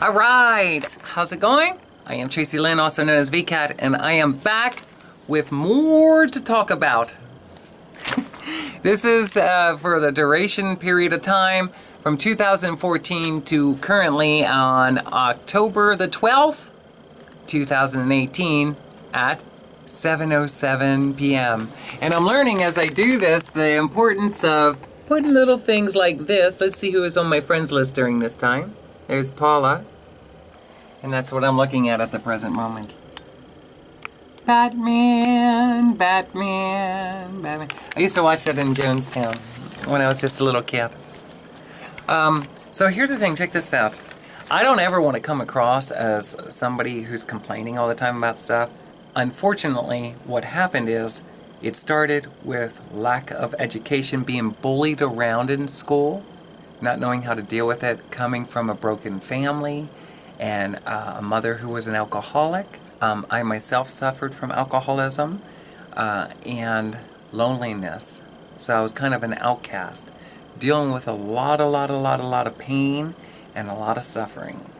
All right, how's it going? I am Tracilyn, also known as VCAT, and I am back with more to talk about. This is for the duration period of time from 2014 to currently on October the 12th, 2018 at 7:07 p.m. And I'm learning as I do this the importance of putting little things like this. Let's see who is on my friends list during this time. There's Paula. And that's what I'm looking at the present moment. Batman, Batman, Batman. I used to watch that in Jonestown when I was just a little kid. So here's the thing, check this out. I don't ever want to come across as somebody who's complaining all the time about stuff. Unfortunately, what happened is it started with lack of education, being bullied around in school, not knowing how to deal with it, coming from a broken family, and a mother who was an alcoholic. I myself suffered from alcoholism and loneliness. So I was kind of an outcast, dealing with a lot of pain and a lot of suffering.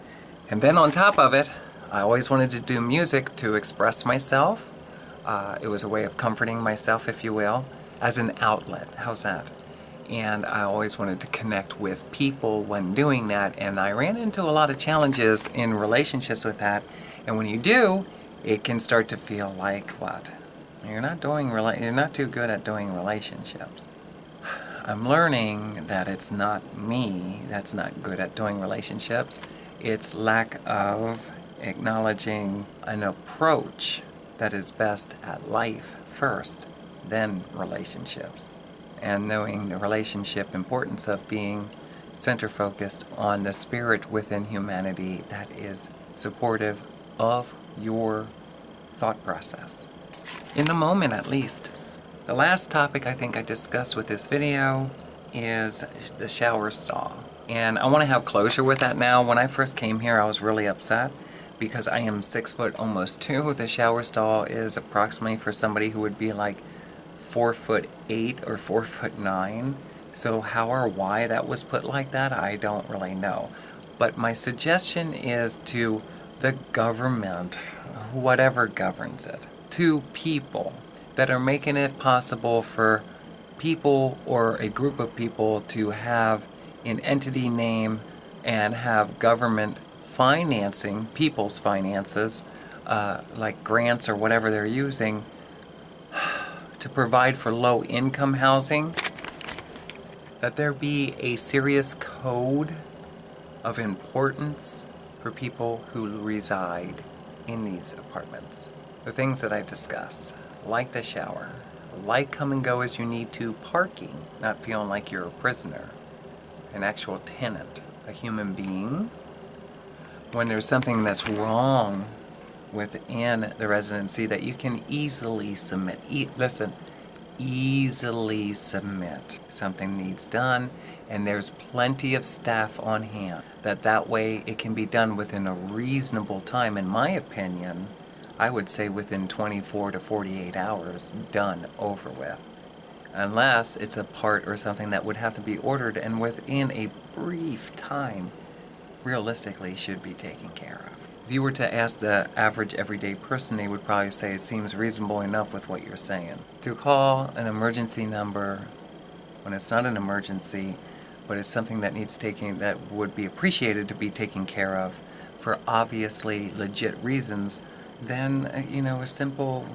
And then on top of it, I always wanted to do music to express myself. It was a way of comforting myself, if you will, as an outlet. How's that? And I always wanted to connect with people when doing that, and I ran into a lot of challenges in relationships with that. And when you do, it can start to feel like what? You're not too good at doing relationships. I'm learning that it's not me that's not good at doing relationships. It's lack of acknowledging an approach that is best at life first, then relationships. And knowing the relationship importance of being center-focused on the spirit within humanity that is supportive of your thought process. In the moment, at least. The last topic I think I discussed with this video is the shower stall. And I want to have closure with that now. When I first came here, I was really upset because I am 6 foot almost 2. The shower stall is approximately for somebody who would be like 4'8" or 4'9". So how or why that was put like that, I don't really know. But my suggestion is to the government, whatever governs it, to people that are making it possible for people or a group of people to have an entity name and have government financing, people's finances, like grants or whatever they're using, to provide for low-income housing, that there be a serious code of importance for people who reside in these apartments. The things that I discussed, like the shower, like come and go as you need to, parking, not feeling like you're a prisoner, an actual tenant, a human being. When there's something that's wrong within the residency that you can easily submit. Easily submit. Something needs done, and there's plenty of staff on hand. That way it can be done within a reasonable time. In my opinion, I would say within 24 to 48 hours, done, over with. Unless it's a part or something that would have to be ordered and within a brief time, realistically should be taken care of. If you were to ask the average everyday person, they would probably say it seems reasonable enough with what you're saying. To call an emergency number when it's not an emergency, but it's something that needs taking, that would be appreciated to be taken care of for obviously legit reasons, then, a simple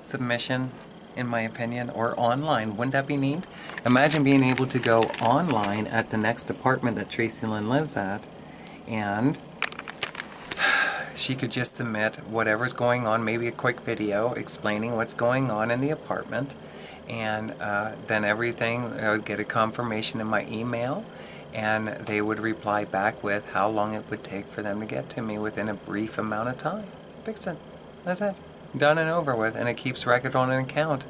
submission, in my opinion, or online, wouldn't that be neat? Imagine being able to go online at the next apartment that Tracilyn lives at, and she could just submit whatever's going on, maybe a quick video explaining what's going on in the apartment, and then everything, I would get a confirmation in my email, and they would reply back with how long it would take for them to get to me within a brief amount of time. Fix it. That's it. Done and over with, and it keeps record on an account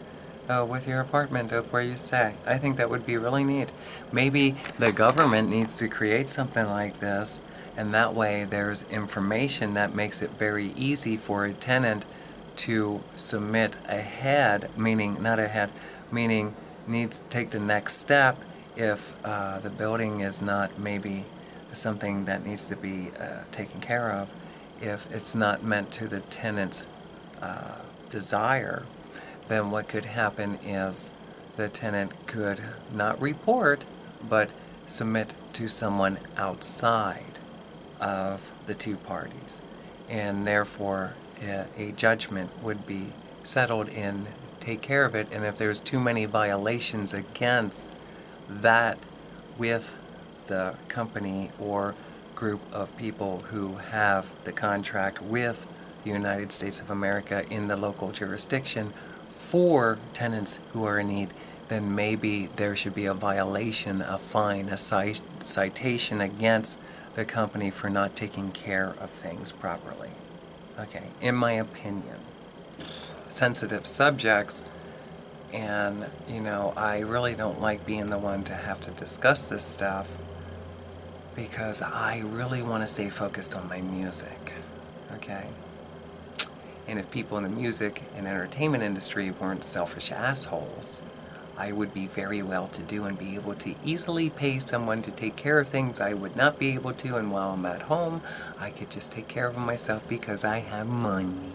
with your apartment of where you stay. I think that would be really neat. Maybe the government needs to create something like this, and that way there's information that makes it very easy for a tenant to submit ahead, meaning needs to take the next step if the building is not maybe something that needs to be taken care of if it's not meant to the tenant's desire. Then what could happen is the tenant could not report, but submit to someone outside of the two parties. And therefore, a judgment would be settled and take care of it. And if there's too many violations against that with the company or group of people who have the contract with the United States of America in the local jurisdiction for tenants who are in need, then maybe there should be a violation, a fine, a citation against the company for not taking care of things properly. Okay, in my opinion. Sensitive subjects, and I really don't like being the one to have to discuss this stuff because I really want to stay focused on my music. Okay? And if people in the music and entertainment industry weren't selfish assholes, I would be very well to do and be able to easily pay someone to take care of things I would not be able to, and while I'm at home, I could just take care of them myself because I have money.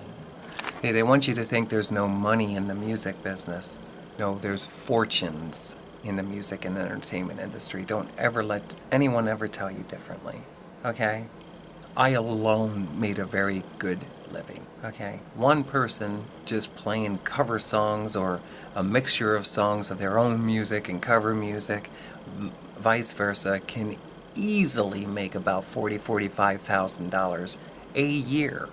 Hey, they want you to think there's no money in the music business. No, there's fortunes in the music and entertainment industry. Don't ever let anyone ever tell you differently, okay? I alone made a very good living, okay? One person just playing cover songs or a mixture of songs of their own music and cover music, vice versa, can easily make about $40,000-$45,000 a year.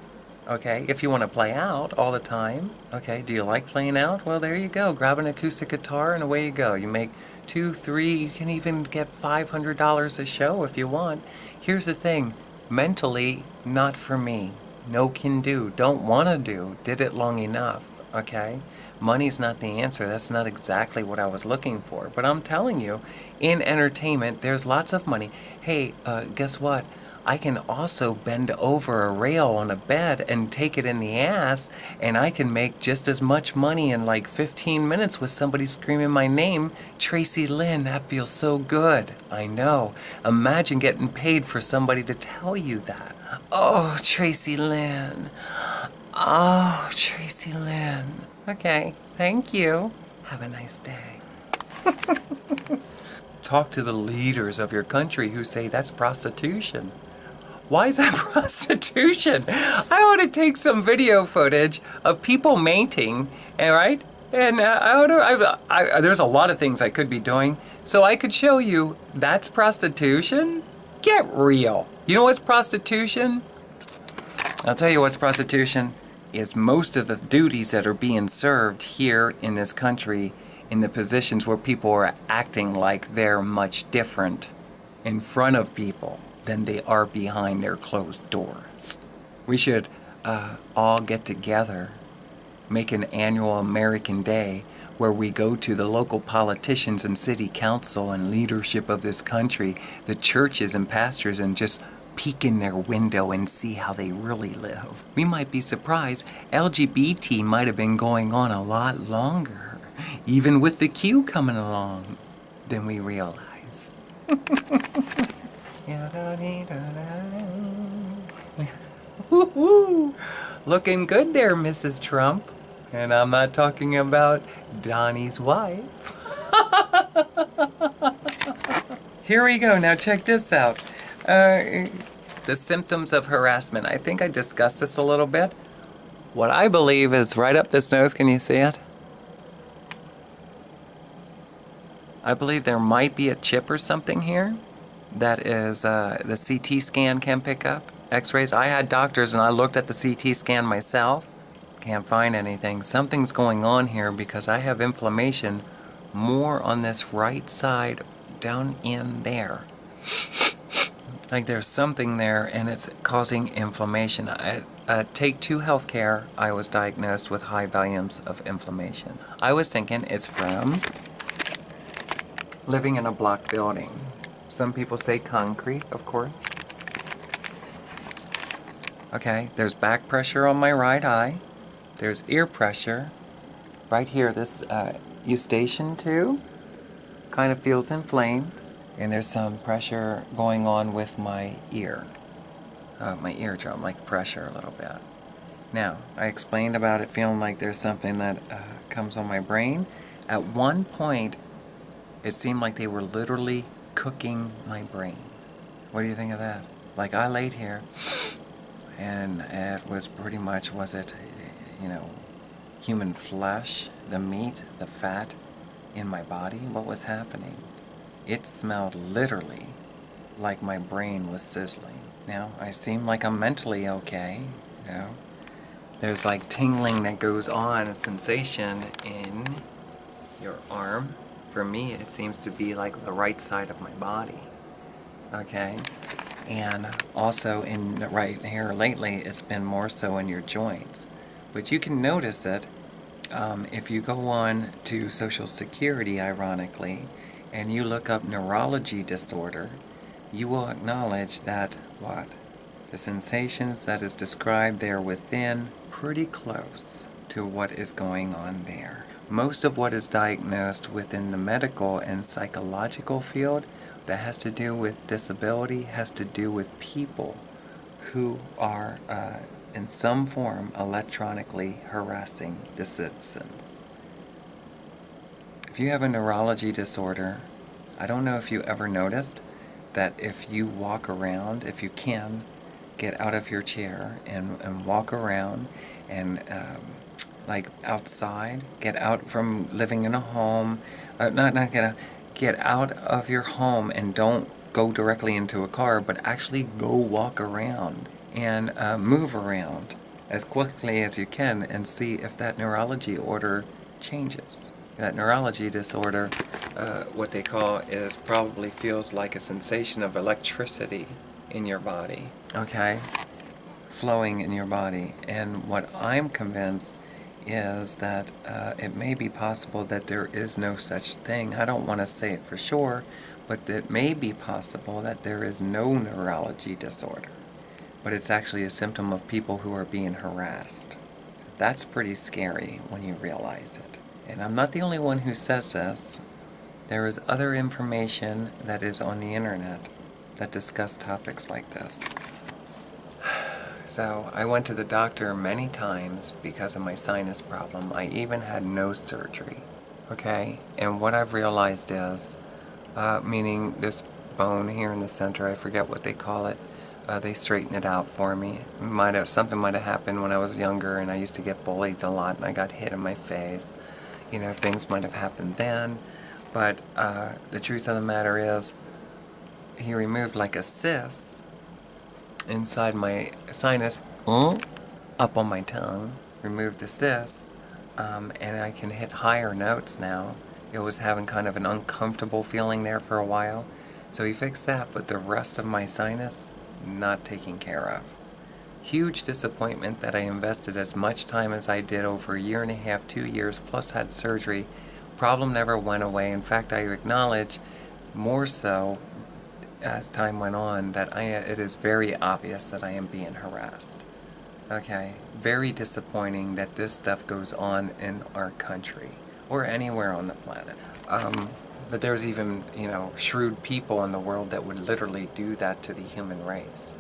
Okay, if you want to play out all the time, okay, do you like playing out? Well, there you go. Grab an acoustic guitar and away you go. You make $2, $3, you can even get $500 a show if you want. Here's the thing, mentally, not for me. No can do, don't want to do, did it long enough, okay? Money's not the answer. That's not exactly what I was looking for. But I'm telling you, in entertainment, there's lots of money. Hey, guess what? I can also bend over a rail on a bed and take it in the ass, and I can make just as much money in like 15 minutes with somebody screaming my name, Tracilyn. That feels so good. I know. Imagine getting paid for somebody to tell you that. Oh, Tracilyn. Oh, Tracilyn. Okay, thank you. Have a nice day. Talk to the leaders of your country who say that's prostitution. Why is that prostitution? I ought to take some video footage of people mating, all right? And there's a lot of things I could be doing, so I could show you that's prostitution? Get real. You know what's prostitution? I'll tell you what's prostitution is most of the duties that are being served here in this country in the positions where people are acting like they're much different in front of people than they are behind their closed doors. We should all get together, make an annual American Day where we go to the local politicians and city council and leadership of this country, the churches and pastors, and just peek in their window and see how they really live. We might be surprised LGBT might have been going on a lot longer, even with the Q coming along, than we realize. Looking good there, Mrs. Trump. And I'm not talking about Donnie's wife. Here we go. Now check this out. The symptoms of harassment. I think I discussed this a little bit. What I believe is right up this nose. Can you see it? I believe there might be a chip or something here that is the CT scan can pick up. X-rays. I had doctors and I looked at the CT scan myself. Can't find anything. Something's going on here because I have inflammation more on this right side down in there. Like there's something there and it's causing inflammation. At Take 2 Healthcare, I was diagnosed with high volumes of inflammation. I was thinking it's from living in a block building. Some people say concrete, of course. Okay, there's back pressure on my right eye. There's ear pressure. Right here, this eustachian tube kind of feels inflamed. And there's some pressure going on with my eardrum, like pressure a little bit. Now, I explained about it feeling like there's something that comes on my brain. At one point, it seemed like they were literally cooking my brain. What do you think of that? Like, I laid here, and it was pretty much, was it, human flesh, the meat, the fat in my body? What was happening? It smelled literally like my brain was sizzling. Now, I seem like I'm mentally okay, There's like tingling that goes on, a sensation in your arm. For me, it seems to be like the right side of my body, okay? And also in right here lately, it's been more so in your joints. But you can notice it if you go on to Social Security, ironically, and you look up neurology disorder, you will acknowledge that what? The sensations that is described there within pretty close to what is going on there. Most of what is diagnosed within the medical and psychological field that has to do with disability has to do with people who are in some form electronically harassing the citizens. If you have a neurology disorder, I don't know if you ever noticed that if you walk around, if you can, get out of your chair and walk around and like outside, get out from living in a home, get out of your home and don't go directly into a car, but actually go walk around and move around as quickly as you can and see if that neurology order changes. That neurology disorder, what they call, is probably feels like a sensation of electricity in your body, okay? Flowing in your body. And what I'm convinced is that it may be possible that there is no such thing. I don't want to say it for sure, but it may be possible that there is no neurology disorder, but it's actually a symptom of people who are being harassed. That's pretty scary when you realize it. And I'm not the only one who says this. There is other information that is on the internet that discuss topics like this. So I went to the doctor many times because of my sinus problem. I even had nose surgery, okay? And what I've realized is, meaning this bone here in the center, I forget what they call it, they straightened it out for me. Something might have happened when I was younger and I used to get bullied a lot and I got hit in my face. Things might have happened then. But the truth of the matter is, he removed like a cyst inside my sinus, up on my tongue, removed the cyst, and I can hit higher notes now. It was having kind of an uncomfortable feeling there for a while. So he fixed that, but the rest of my sinus, not taken care of. Huge disappointment that I invested as much time as I did, over a year and a half, 2 years, plus had surgery. Problem never went away. In fact, I acknowledge more so as time went on that it is very obvious that I am being harassed. Okay, very disappointing that this stuff goes on in our country or anywhere on the planet. But there's even, shrewd people in the world that would literally do that to the human race.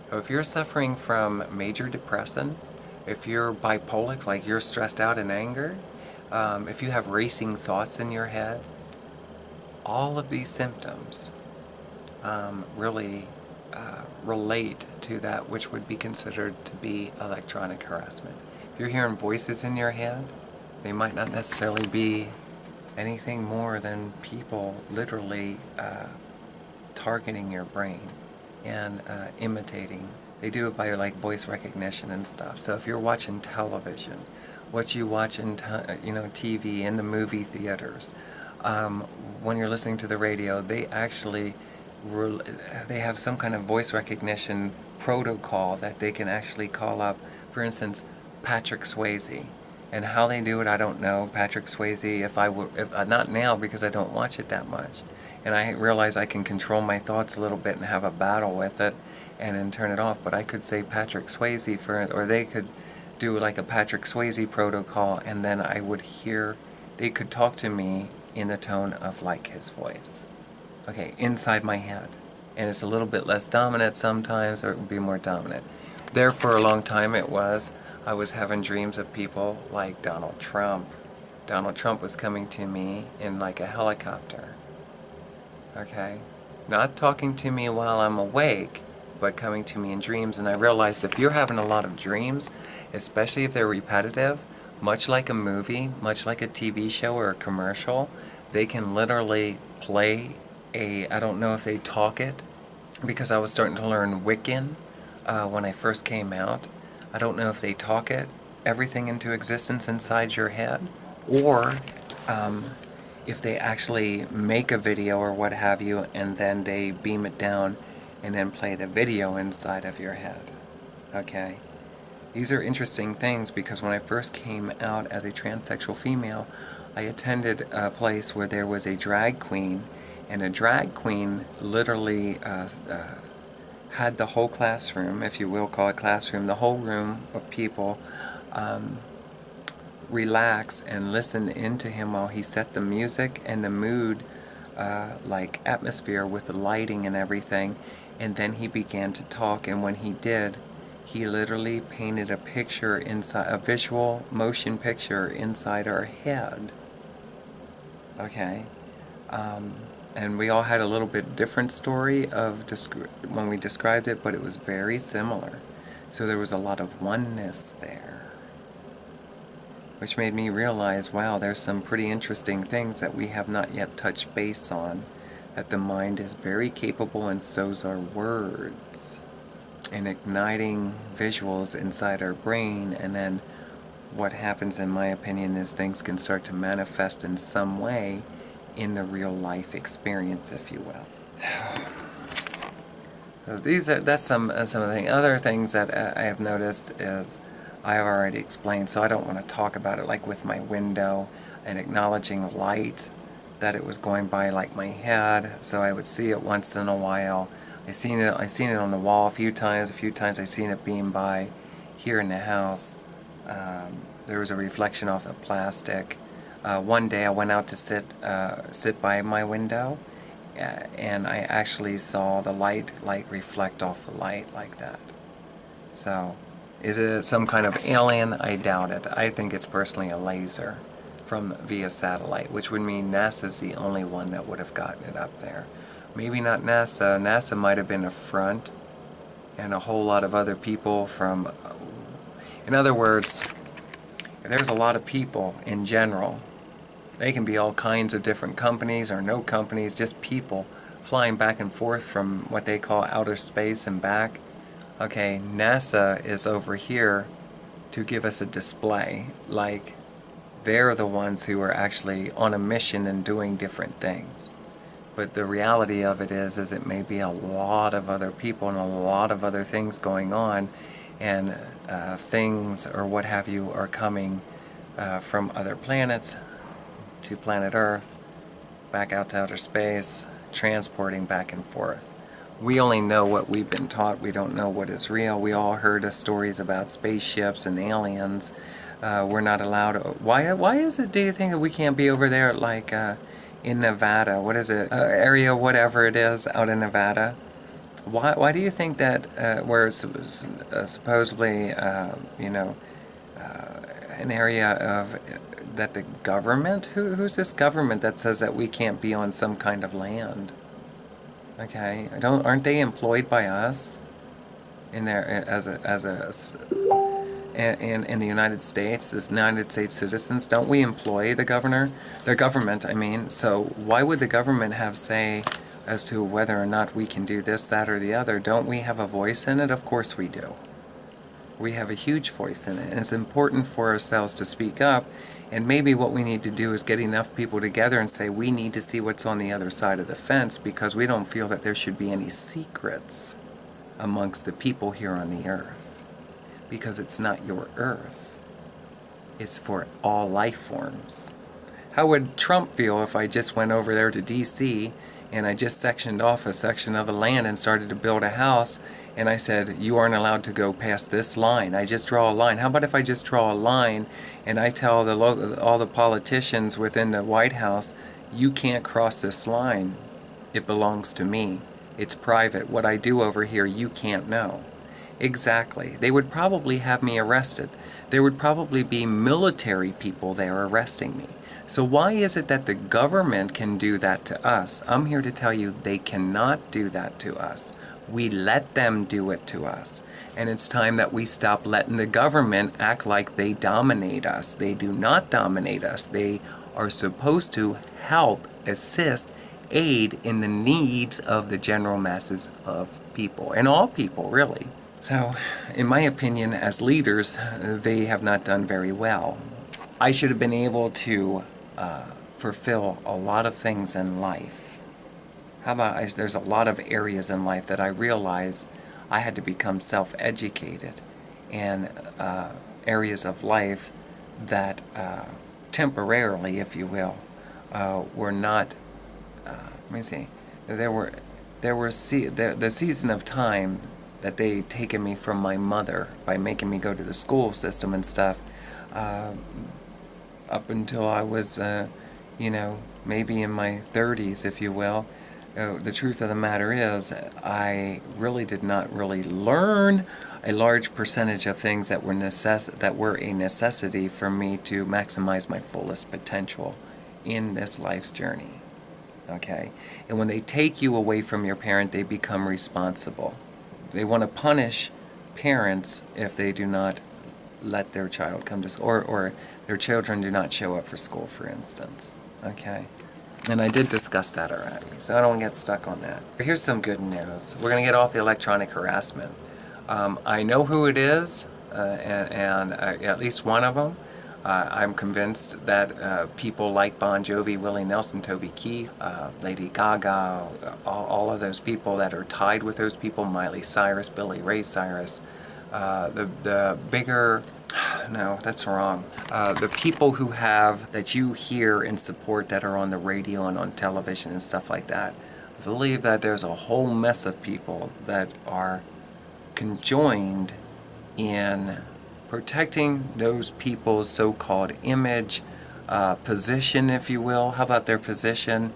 So if you're suffering from major depression, if you're bipolar, like you're stressed out in anger, if you have racing thoughts in your head, all of these symptoms really relate to that which would be considered to be electronic harassment. If you're hearing voices in your head, they might not necessarily be anything more than people literally targeting your brain and imitating. They do it by like voice recognition and stuff. So if you're watching television, what you watch in TV, in the movie theaters, when you're listening to the radio, they actually they have some kind of voice recognition protocol that they can actually call up, for instance, Patrick Swayze. And how they do it, I don't know. Patrick Swayze, if not now because I don't watch it that much. And I realize I can control my thoughts a little bit and have a battle with it and then turn it off. But I could say Patrick Swayze or they could do like a Patrick Swayze protocol, and then I would hear, they could talk to me in the tone of like his voice. Okay, inside my head. And it's a little bit less dominant sometimes, or it would be more dominant. There for a long time I was having dreams of people like Donald Trump. Donald Trump was coming to me in like a helicopter. Okay? Not talking to me while I'm awake, but coming to me in dreams. And I realized if you're having a lot of dreams, especially if they're repetitive, much like a movie, much like a TV show or a commercial, they can literally play I don't know if they talk it, because I was starting to learn Wiccan when I first came out. I don't know if they talk everything into existence inside your head, or if they actually make a video or what have you, and then they beam it down and then play the video inside of your head. Okay? These are interesting things because when I first came out as a transsexual female, I attended a place where there was a drag queen, and a drag queen literally had the whole classroom, if you will call it classroom, the whole room of people relax and listen into him while he set the music and the mood, like atmosphere with the lighting and everything, and then he began to talk, and when he did, he literally painted a picture inside, a visual motion picture inside our head. Okay? And we all had a little bit different story of when we described it, but it was very similar. So there was a lot of oneness there, which made me realize, wow, there's some pretty interesting things that we have not yet touched base on, that the mind is very capable, and so's our words, in igniting visuals inside our brain. And then what happens, in my opinion, is things can start to manifest in some way in the real life experience, if you will. So that's some of the other things that I have noticed is I have already explained, so I don't want to talk about it, like with my window and acknowledging light, that it was going by like my head, so I would see it once in a while. I seen it on the wall a few times I seen it beam by here in the house. There was a reflection off the plastic. One day I went out to sit by my window, and I actually saw the light reflect off the light like that. So, is it some kind of alien? I doubt it. I think it's personally a laser from via satellite, which would mean NASA's the only one that would have gotten it up there. Maybe not NASA. NASA might have been a front, and a whole lot of other people from... In other words, if there's a lot of people in general, they can be all kinds of different companies or no companies, just people flying back and forth from what they call outer space and back. Okay, NASA is over here to give us a display, like they're the ones who are actually on a mission and doing different things. But the reality of it is it may be a lot of other people and a lot of other things going on, and things or what have you are coming from other planets to planet Earth, back out to outer space, transporting back and forth. We only know what we've been taught. We don't know what is real. We all heard stories about spaceships and aliens. We're not allowed to... Why is it, do you think, that we can't be over there, like in Nevada? What is it? Area whatever it is out in Nevada. Why do you think that where it's supposedly, an area of... that the government? Who's this government that says that we can't be on some kind of land? Okay, aren't they employed by us in there in the United States as United States citizens? Don't we employ the government? I mean, so why would the government have say as to whether or not we can do this, that, or the other? Don't we have a voice in it? Of course we do. We have a huge voice in it, and it's important for ourselves to speak up. And maybe what we need to do is get enough people together and say we need to see what's on the other side of the fence, because we don't feel that there should be any secrets amongst the people here on the earth. Because it's not your earth. It's for all life forms. How would Trump feel if I just went over there to D.C. and I just sectioned off a section of the land and started to build a house, and I said, you aren't allowed to go past this line. I just draw a line. How about if I just draw a line and I tell all the politicians within the White House, you can't cross this line. It belongs to me. It's private. What I do over here, you can't know. Exactly. They would probably have me arrested. There would probably be military people there arresting me. So why is it that the government can do that to us? I'm here to tell you they cannot do that to us. We let them do it to us. And it's time that we stop letting the government act like they dominate us. They do not dominate us. They are supposed to help, assist, aid in the needs of the general masses of people, and all people, really. So, in my opinion, as leaders, they have not done very well. I should have been able to fulfill a lot of things in life. How about there's a lot of areas in life that I realized I had to become self-educated, and areas of life that temporarily, if you will, were not. Let me see. There were the season of time that they taken me from my mother by making me go to the school system and stuff, up until I was, maybe in my 30s, if you will. The truth of the matter is, I really did not really learn a large percentage of things that were a necessity for me to maximize my fullest potential in this life's journey. Okay? And when they take you away from your parent, they become responsible. They want to punish parents if they do not let their child come to school, or their children do not show up for school, for instance. Okay? And I did discuss that already, so I don't get stuck on that. Here's some good news. We're going to get off the electronic harassment. I know who it is, and at least one of them. I'm convinced that people like Bon Jovi, Willie Nelson, Toby Keith, Lady Gaga, all of those people that are tied with those people, Miley Cyrus, Billy Ray Cyrus, the bigger, no, that's wrong. The people who that you hear and support that are on the radio and on television and stuff like that, I believe that there's a whole mess of people that are conjoined in protecting those people's so-called image, position, if you will. How about their position?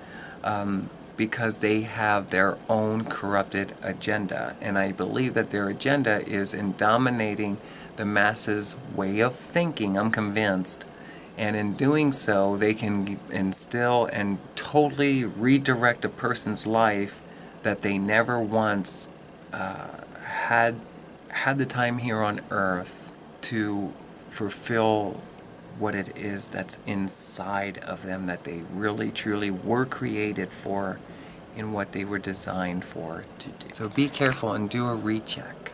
Because they have their own corrupted agenda. And I believe that their agenda is in dominating the masses' way of thinking, I'm convinced. And in doing so, they can instill and totally redirect a person's life that they never once had the time here on earth to fulfill what it is that's inside of them, that they really truly were created for and what they were designed for to do. So be careful and do a recheck.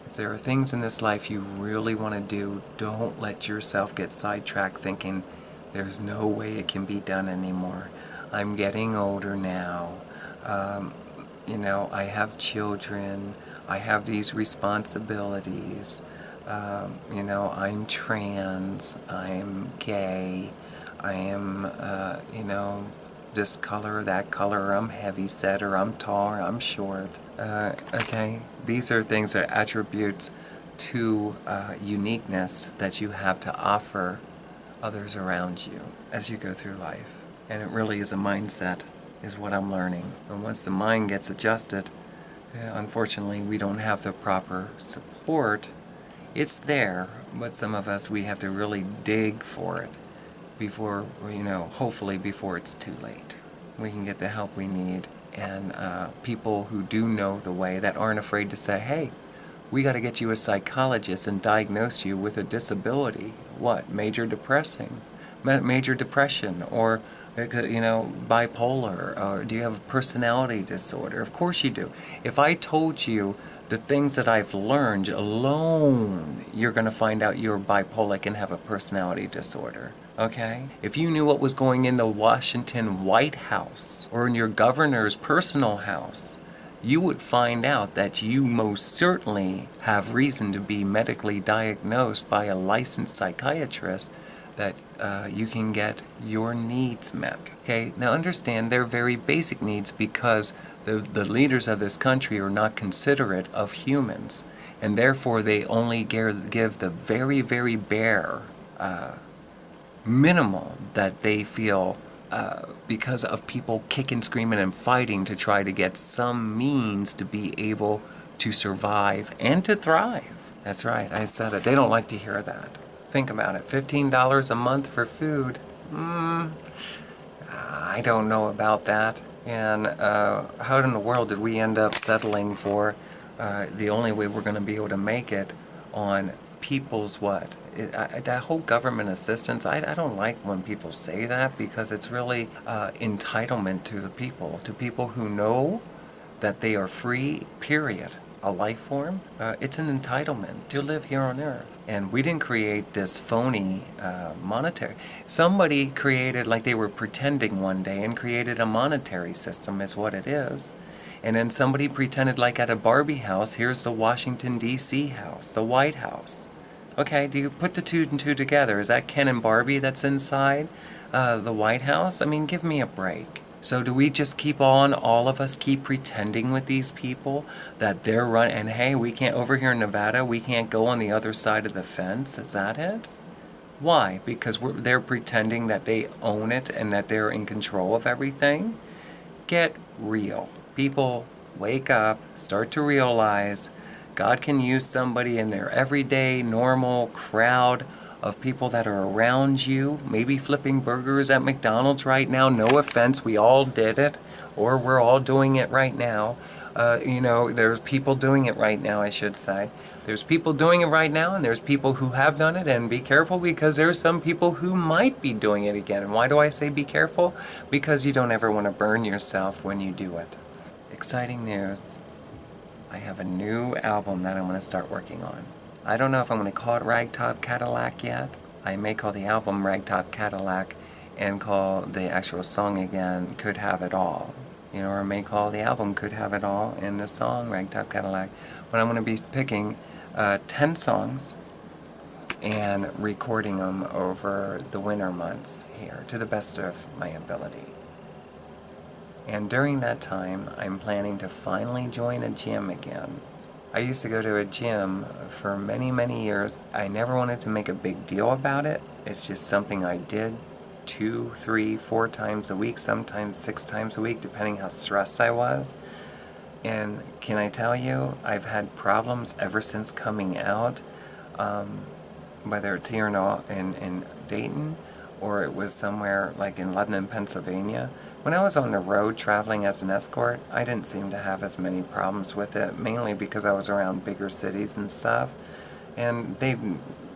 If there are things in this life you really want to do, don't let yourself get sidetracked thinking there's no way it can be done anymore. I'm getting older now. I have children. I have these responsibilities. I'm trans, I'm gay, I am, this color, that color, I'm heavy set, or I'm tall, or I'm short. Okay? These are things that are attributes to uniqueness that you have to offer others around you as you go through life. And it really is a mindset, is what I'm learning. And once the mind gets adjusted, unfortunately, we don't have the proper support. It's there, but some of us, we have to really dig for it before, hopefully before it's too late. We can get the help we need, and people who do know the way, that aren't afraid to say, hey, we got to get you a psychologist and diagnose you with a disability. What? Major depression, or bipolar, or do you have a personality disorder? Of course you do. If I told you the things that I've learned alone, you're going to find out you're bipolar and have a personality disorder. Okay? If you knew what was going in the Washington White House or in your governor's personal house, you would find out that you most certainly have reason to be medically diagnosed by a licensed psychiatrist, that you can get your needs met. Okay, now understand they're very basic needs, because the leaders of this country are not considerate of humans, and therefore they only give the very, very bare minimal that they feel because of people kicking, screaming, and fighting to try to get some means to be able to survive and to thrive. That's right, I said it. They don't like to hear that. Think about it, $15 a month for food. I don't know about that. And how in the world did we end up settling for the only way we're going to be able to make it on people's what? That whole government assistance, I don't like when people say that, because it's really entitlement to the to people who know that they are free, period. A life form, it's an entitlement to live here on earth. And we didn't create this phony monetary. Somebody created, like they were pretending one day and created a monetary system is what it is. And then somebody pretended like at a Barbie house, here's the Washington, D.C. house, the White House. Okay, do you put the two and two together? Is that Ken and Barbie that's inside the White House? I mean, give me a break. So do we just keep on, all of us keep pretending with these people that they're running, and hey, we can't, over here in Nevada, we can't go on the other side of the fence? Is that it? Why? Because they're pretending that they own it and that they're in control of everything? Get real. People, wake up, start to realize God can use somebody in their everyday, normal crowd of people that are around you, maybe flipping burgers at McDonald's right now. No offense, we all did it, or we're all doing it right now. There's people doing it right now, I should say. There's people doing it right now, and there's people who have done it, and be careful, because there's some people who might be doing it again. And why do I say be careful? Because you don't ever want to burn yourself when you do it. Exciting news. I have a new album that I'm going to start working on. I don't know if I'm going to call it Ragtop Cadillac yet. I may call the album Ragtop Cadillac and call the actual song again Could Have It All. Or I may call the album Could Have It All and the song Ragtop Cadillac. But I'm going to be picking 10 songs and recording them over the winter months here to the best of my ability. And during that time, I'm planning to finally join a gym again. I used to go to a gym for many, many years. I never wanted to make a big deal about it. It's just something I did 2, 3, 4 times a week, sometimes 6 times a week, depending how stressed I was. And can I tell you, I've had problems ever since coming out, whether it's here in Dayton or it was somewhere like in Lebanon, Pennsylvania. When I was on the road traveling as an escort, I didn't seem to have as many problems with it, mainly because I was around bigger cities and stuff, and they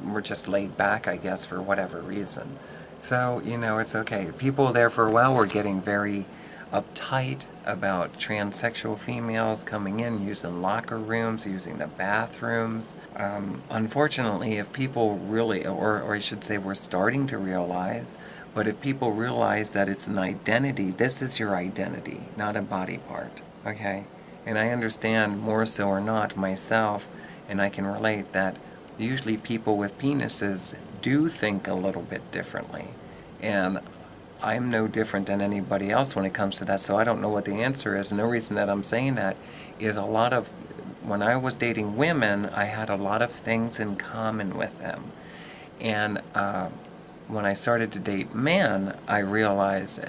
were just laid back, I guess, for whatever reason. So, it's okay. People there for a while were getting very uptight about transsexual females coming in, using locker rooms, using the bathrooms. Unfortunately, if people really, or I should say we're starting to realize, but if people realize that it's an identity, this is your identity, not a body part, okay? And I understand more so or not myself, and I can relate that usually people with penises do think a little bit differently. And I'm no different than anybody else when it comes to that, so I don't know what the answer is. And the reason that I'm saying that is when I was dating women, I had a lot of things in common with them. And when I started to date men, I realized,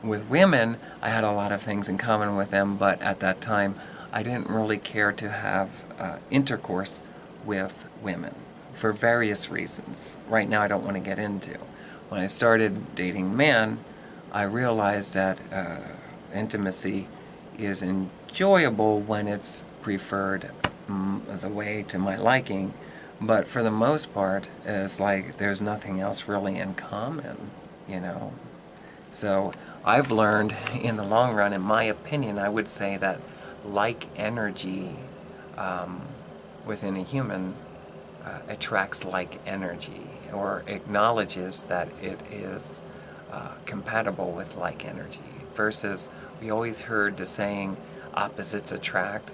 with women, I had a lot of things in common with them, but at that time, I didn't really care to have intercourse with women for various reasons. Right now, I don't want to get into. When I started dating men, I realized that intimacy is enjoyable when it's preferred the way to my liking, but for the most part, it's like there's nothing else really in common, So I've learned in the long run, in my opinion, I would say that like energy within a human attracts like energy, or acknowledges that it is compatible with like energy, versus we always heard the saying opposites attract.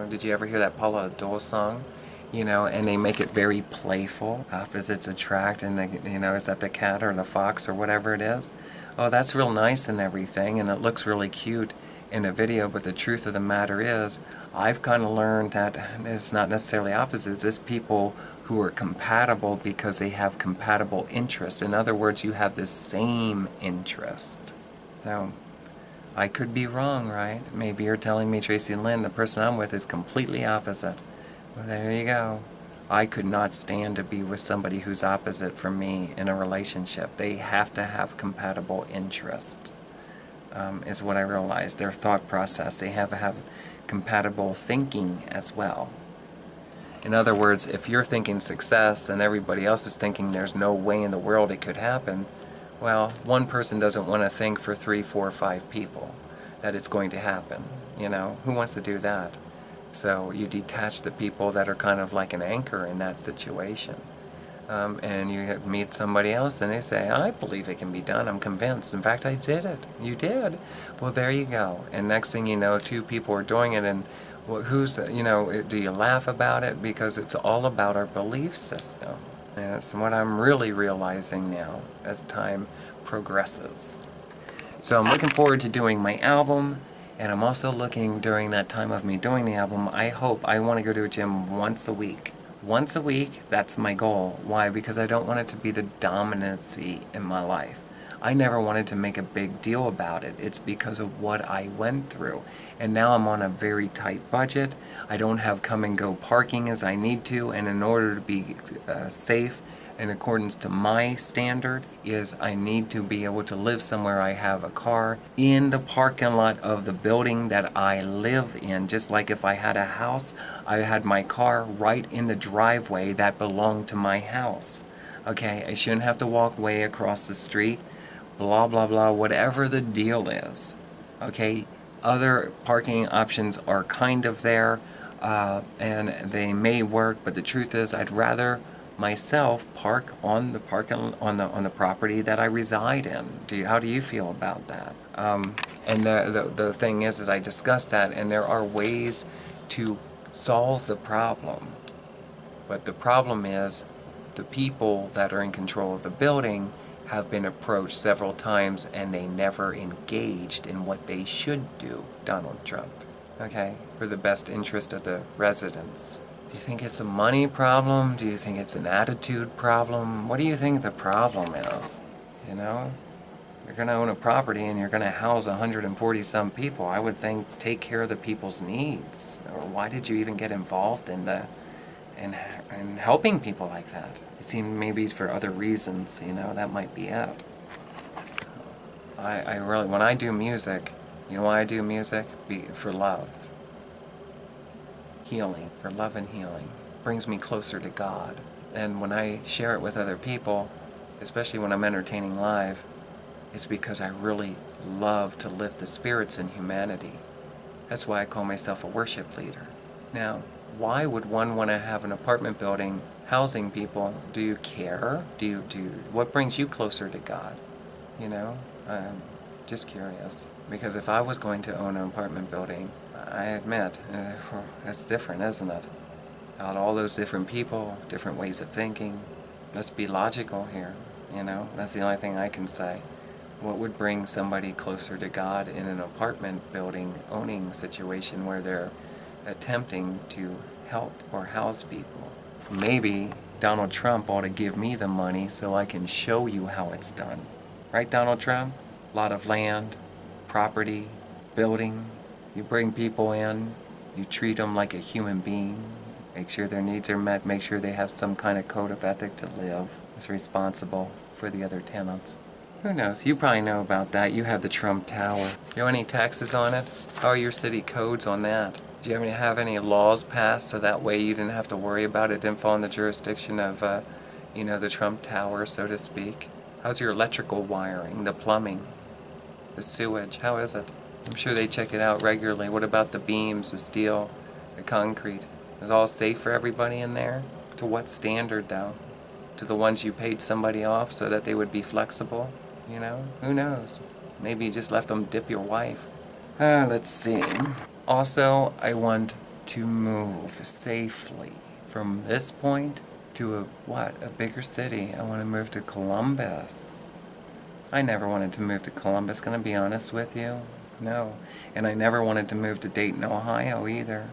Did you ever hear that Paula Abdul song? And they make it very playful. Opposites attract, and is that the cat or the fox or whatever it is? Oh, that's real nice and everything, and it looks really cute in a video, but the truth of the matter is, I've kind of learned that it's not necessarily opposites, it's people who are compatible because they have compatible interests. In other words, you have the same interest. Now, I could be wrong, right? Maybe you're telling me, Tracilyn, the person I'm with is completely opposite. Well, there you go. I could not stand to be with somebody who's opposite from me in a relationship. They have to have compatible interests, is what I realized. Their thought process, they have to have compatible thinking as well. In other words, if you're thinking success and everybody else is thinking there's no way in the world it could happen, well, one person doesn't want to think for 3, 4, 5 people that it's going to happen. You know, who wants to do that? So you detach the people that are kind of like an anchor in that situation. And you meet somebody else and they say, I believe it can be done, I'm convinced. In fact, I did it. You did. Well, there you go. And next thing you know, 2 people are doing it, and well, do you laugh about it? Because it's all about our belief system. And that's what I'm really realizing now as time progresses. So I'm looking forward to doing my album, and I'm also looking during that time of me doing the album, I want to go to a gym once a week. Once a week, that's my goal. Why? Because I don't want it to be the dominancy in my life. I never wanted to make a big deal about it. It's because of what I went through. And now I'm on a very tight budget. I don't have come and go parking as I need to, and in order to be safe in accordance to my standard is I need to be able to live somewhere I have a car in the parking lot of the building that I live in. Just like if I had a house, I had my car right in the driveway that belonged to my house. Okay, I shouldn't have to walk way across the street, blah, blah, blah, whatever the deal is. Okay, other parking options are kind of there, and they may work, but the truth is I'd rather myself park on the property that I reside in. How do you feel about that? And the thing is I discussed that, and there are ways to solve the problem. But the problem is the people that are in control of the building have been approached several times, and they never engaged in what they should do, Donald Trump, okay, for the best interest of the residents. Do you think it's a money problem? Do you think it's an attitude problem? What do you think the problem is? You know? You're going to own a property and you're going to house 140 some people. I would think take care of the people's needs. Or why did you even get involved in helping people like that? It seemed maybe for other reasons, that might be it. I really, when I do music, you know why I do music? For love. Healing, for love and healing, brings me closer to God. And when I share it with other people, especially when I'm entertaining live, it's because I really love to lift the spirits in humanity. That's why I call myself a worship leader. Now, why would one want to have an apartment building housing people? Do you care? What brings you closer to God? I'm just curious. Because if I was going to own an apartment building, I admit, it's different, isn't it? Out all those different people, different ways of thinking. Let's be logical here, That's the only thing I can say. What would bring somebody closer to God in an apartment building owning situation where they're attempting to help or house people? Maybe Donald Trump ought to give me the money so I can show you how it's done. Right, Donald Trump? A lot of land, property, building. You bring people in, you treat them like a human being, make sure their needs are met, make sure they have some kind of code of ethic to live. It's responsible for the other tenants. Who knows? You probably know about that. You have the Trump Tower. You owe any taxes on it? How are your city codes on that? Do you have any laws passed so that way you didn't have to worry about it? Didn't fall in the jurisdiction of, the Trump Tower, so to speak? How's your electrical wiring, the plumbing, the sewage? How is it? I'm sure they check it out regularly. What about the beams, the steel, the concrete? Is it all safe for everybody in there? To what standard, though? To the ones you paid somebody off so that they would be flexible? Who knows? Maybe you just left them dip your wife. Let's see. Also, I want to move safely from this point to a bigger city. I want to move to Columbus. I never wanted to move to Columbus, gonna be honest with you. No. And I never wanted to move to Dayton, Ohio either.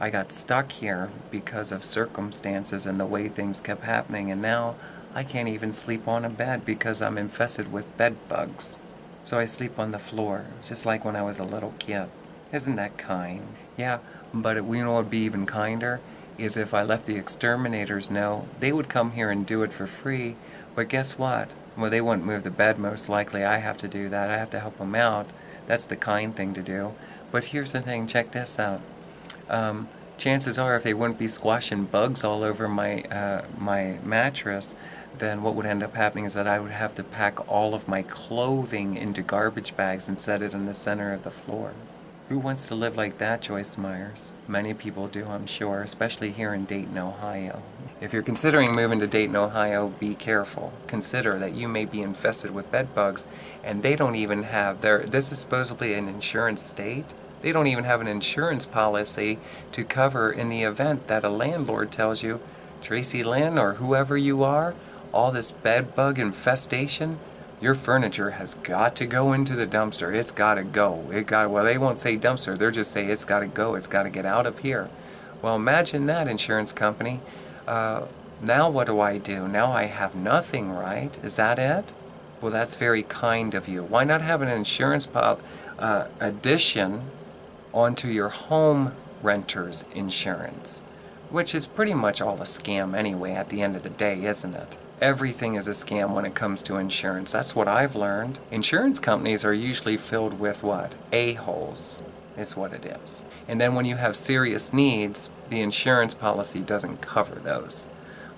I got stuck here because of circumstances and the way things kept happening, and now I can't even sleep on a bed because I'm infested with bed bugs. So I sleep on the floor, just like when I was a little kid. Isn't that kind? Yeah, but you know what would be even kinder? Is if I let the exterminators know. They would come here and do it for free, but guess what? Well, they wouldn't move the bed most likely. I have to do that. I have to help them out. That's the kind thing to do. But here's the thing, check this out. Chances are if they wouldn't be squashing bugs all over my mattress, then what would end up happening is that I would have to pack all of my clothing into garbage bags and set it in the center of the floor. Who wants to live like that, Joyce Myers? Many people do, I'm sure, especially here in Dayton, Ohio. If you're considering moving to Dayton, Ohio, be careful. Consider that you may be infested with bed bugs, and they don't even have this is supposedly an insurance state. They don't even have an insurance policy to cover in the event that a landlord tells you, Tracilyn or whoever you are, all this bed bug infestation, your furniture has got to go into the dumpster. It's got to go. Well, they won't say dumpster. They'll just say it's got to go. It's got to get out of here. Well, imagine that, insurance company. Now what do I do? Now I have nothing, right? Is that it? Well, that's very kind of you. Why not have an insurance addition onto your home renter's insurance? Which is pretty much all a scam anyway at the end of the day, isn't it? Everything is a scam when it comes to insurance. That's what I've learned. Insurance companies are usually filled with what? A-holes is what it is. And then when you have serious needs, the insurance policy doesn't cover those.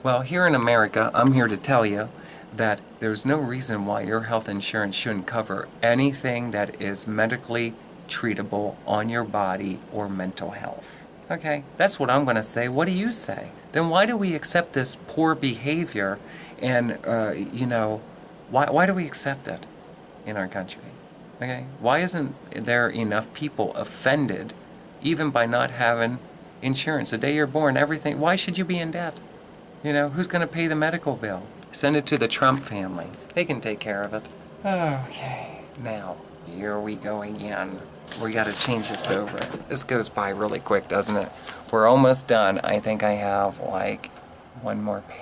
Well, here in America, I'm here to tell you that there's no reason why your health insurance shouldn't cover anything that is medically treatable on your body or mental health. Okay, that's what I'm going to say. What do you say? Then why do we accept this poor behavior and, why do we accept it in our country? Okay, why isn't there enough people offended even by not having insurance? The day you're born, everything, why should you be in debt? Who's going to pay the medical bill? Send it to the Trump family. They can take care of it. Okay, now, here we go again. We got to change this over. This goes by really quick, doesn't it? We're almost done. I think I have like one more page.